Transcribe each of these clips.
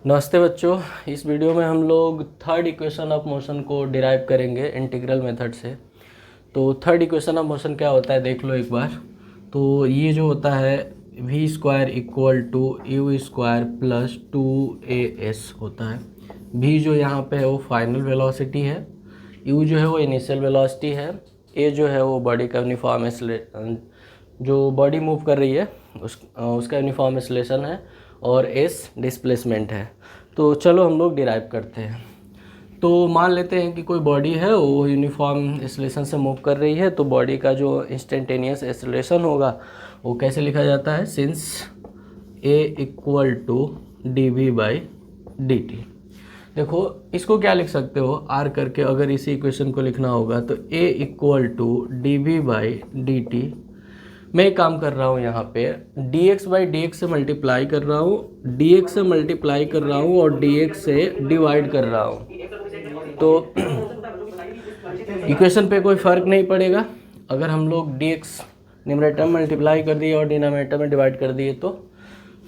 नमस्ते बच्चों। इस वीडियो में हम लोग थर्ड इक्वेशन ऑफ मोशन को डिराइव करेंगे इंटीग्रल मेथड से। तो थर्ड इक्वेशन ऑफ मोशन क्या होता है देख लो एक बार। तो ये जो होता है V square equal to U square plus 2as होता है। वी जो यहाँ पे है वो फाइनल वेलोसिटी है, यू जो है वो इनिशियल वेलोसिटी है, ए जो है वो बॉडी का यूनिफॉर्म जो बॉडी मूव कर रही है उसका यूनिफॉर्म एक्सेलरेशन है, और एस डिस्प्लेसमेंट है। तो चलो हम लोग डिराइव करते हैं। तो मान लेते हैं कि कोई बॉडी है वो यूनिफॉर्म एक्सेलरेशन से मूव कर रही है, तो बॉडी का जो इंस्टेंटेनियस एक्सेलरेशन होगा वो कैसे लिखा जाता है, since A equal to D V by D T. देखो इसको क्या लिख सकते हो आर करके, अगर इसी इक्वेशन को लिखना होगा तो A equal to D V by D T. मैं एक काम कर रहा हूँ यहाँ पे dx बाई डी से मल्टीप्लाई कर रहा हूँ, dx से मल्टीप्लाई कर रहा हूँ और dx से डिवाइड कर रहा हूँ। तो इक्वेशन पे कोई फ़र्क नहीं पड़ेगा अगर हम लोग dx न्यूमरेटर में मल्टीप्लाई कर दिए और डिनोमिनेटर में डिवाइड कर दिए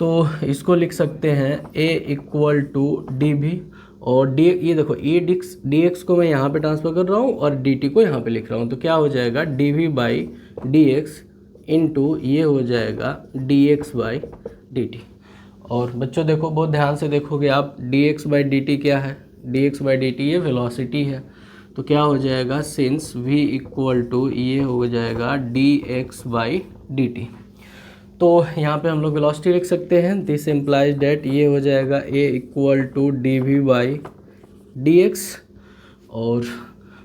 तो इसको लिख सकते हैं a equal to D V और डी, ये देखो डी एक्स को मैं यहाँ पे ट्रांसफ़र कर रहा हूँ और डी टी को यहाँ पे लिख रहा हूँ। तो क्या हो जाएगा D V by D X into ये हो जाएगा D X by D T. और बच्चों देखो बहुत ध्यान से देखोगे आप, D X by D T क्या है, D X by D T ये वेलोसिटी है। तो क्या हो जाएगा सिंस v इक्वल टू ये हो जाएगा D X by D T. तो यहाँ पे हम लोग वेलोसिटी लिख सकते हैं, दिस इम्प्लाइज डेट ये हो जाएगा a equal to D V by D X. और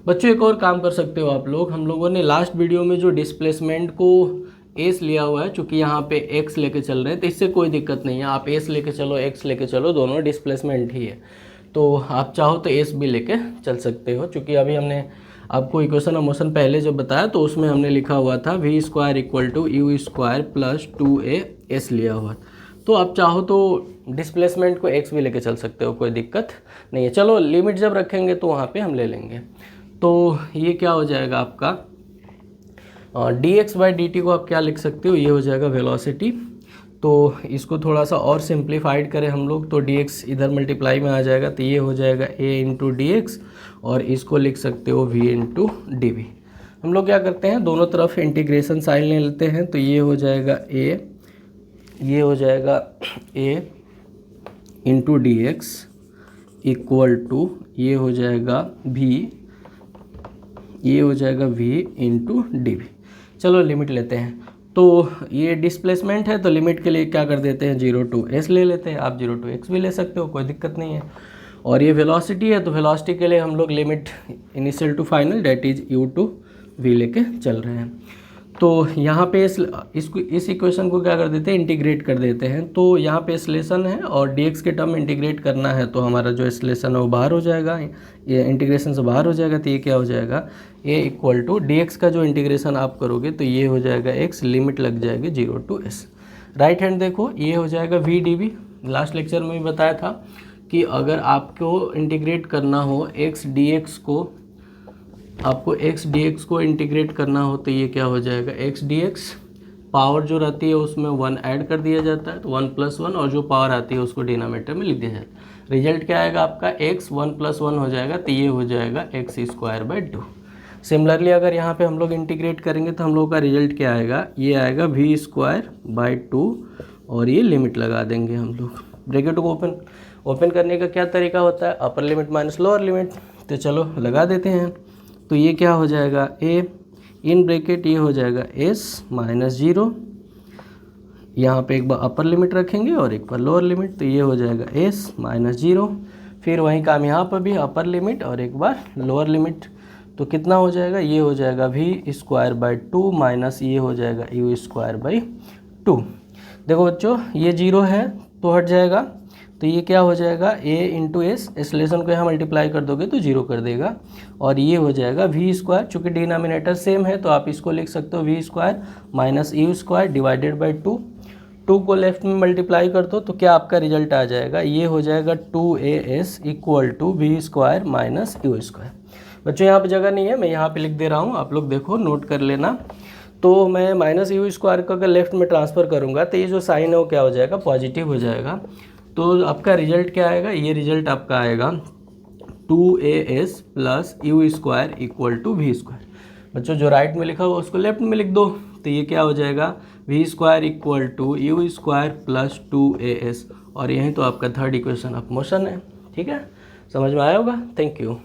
बच्चों एक और काम कर सकते हो आप लोग, हम लोगों ने लास्ट वीडियो में जो डिस्प्लेसमेंट को एस लिया हुआ है, चूँकि यहाँ पे एक्स लेके चल रहे हैं तो इससे कोई दिक्कत नहीं है, आप एस लेके चलो एक्स लेके चलो, दोनों डिस्प्लेसमेंट ही है। तो आप चाहो तो एस भी लेके चल सकते हो, चूँकि अभी हमने आपको इक्वेशन ऑफ मोशन पहले जो बताया तो उसमें हमने लिखा हुआ था V square equal to U square plus 2as लिया हुआ। तो आप चाहो तो डिस्प्लेसमेंट को एक्स भी लेके चल सकते हो, कोई दिक्कत नहीं है। चलो लिमिट जब रखेंगे तो वहाँ पे हम ले लेंगे। तो ये क्या हो जाएगा आपका D X by D T को आप क्या लिख सकते हो, ये हो जाएगा वेलोसिटी। तो इसको थोड़ा सा और सिंप्लीफाइड करें हम लोग तो डी एक्स इधर मल्टीप्लाई में आ जाएगा, तो ये हो जाएगा ए इंटू डी एक्स और इसको लिख सकते हो वी इंटू डी वी। हम लोग क्या करते हैं दोनों तरफ इंटीग्रेशन साइन ले लेते हैं, तो ये हो जाएगा ए, ये हो जाएगा A into D X equal to ये हो जाएगा वी, ये हो जाएगा वी इंटू डी वी। चलो लिमिट लेते हैं। तो ये डिस्प्लेसमेंट है तो लिमिट के लिए क्या कर देते हैं 0 to s ले लेते हैं, आप 0 to x भी ले सकते हो, कोई दिक्कत नहीं है। और ये वेलोसिटी है तो वेलोसिटी के लिए हम लोग limit initial to final date is u to v लेके चल रहे हैं। तो यहाँ पे इस इक्वेशन को क्या कर देते हैं इंटीग्रेट कर देते हैं। तो यहाँ पे एक्सेलरेशन है और dx के टर्म में इंटीग्रेट करना है, तो हमारा जो एक्सेलरेशन है वो बाहर हो जाएगा, ये इंटीग्रेशन से बाहर हो जाएगा। तो ये क्या हो जाएगा a इक्वल टू dx का जो इंटीग्रेशन आप करोगे तो ये हो जाएगा x, लिमिट लग जाएगी 0 to s। राइट हैंड देखो ये हो जाएगा v D V. Last lecture में भी बताया था कि अगर आपको इंटीग्रेट करना हो x dx को, आपको x dx को इंटीग्रेट करना हो तो ये क्या हो जाएगा x dx, पावर जो रहती है उसमें 1 ऐड कर दिया जाता है तो 1 + 1, और जो पावर आती है उसको डिनोमिनेटर में लिख दिया जाता है। रिजल्ट क्या आएगा आपका x 1 + 1 हो जाएगा, तो ये हो जाएगा x स्क्वायर बाई 2। सिमिलरली अगर यहाँ पे हम लोग इंटीग्रेट करेंगे तो हम लोग का रिजल्ट क्या आएगा, ये आएगा v स्क्वायर बाई 2 और ये लिमिट लगा देंगे हम लोग। ब्रैकेट को ओपन करने का क्या तरीका होता है, upper limit minus lower limit. तो चलो लगा देते हैं। तो ये क्या हो जाएगा a इन ब्रैकेट ये हो जाएगा s माइनस 0, यहाँ पे एक बार अपर लिमिट रखेंगे और एक बार लोअर लिमिट, तो ये हो जाएगा s माइनस 0। फिर वही काम यहाँ पर भी अपर लिमिट और एक बार लोअर लिमिट, तो कितना हो जाएगा, ये हो जाएगा v स्क्वायर बाई 2 माइनस ये हो जाएगा u स्क्वायर बाई 2। देखो बच्चों ये 0 है तो हट जाएगा, तो ये क्या हो जाएगा a इंटू एस, एक्सेलरेशन को यहाँ मल्टीप्लाई कर दोगे तो 0 कर देगा, और ये हो जाएगा v स्क्वायर। चूँकि डिनोमिनेटर सेम है तो आप इसको लिख सकते हो v square minus U square divided by 2 को लेफ्ट में मल्टीप्लाई कर दो तो क्या आपका रिजल्ट आ जाएगा, ये हो जाएगा 2as equal to V square minus U square. बच्चों यहाँ पे जगह नहीं है, मैं यहाँ पे लिख दे रहा हूँ, आप लोग देखो नोट कर लेना। तो मैं माइनस यू स्क्वायर को अगर लेफ्ट में ट्रांसफ़र करूँगा तो ये जो साइन है वो क्या हो जाएगा पॉजिटिव हो जाएगा। तो आपका रिजल्ट क्या आएगा, ये रिजल्ट आपका आएगा 2as plus U square equal to V square. बच्चों जो राइट में लिखा हुआ उसको लेफ्ट में लिख दो, तो ये क्या हो जाएगा V square equal to U square plus 2as, और यही तो आपका थर्ड इक्वेशन ऑफ मोशन है। ठीक है, समझ में आया होगा। Thank you.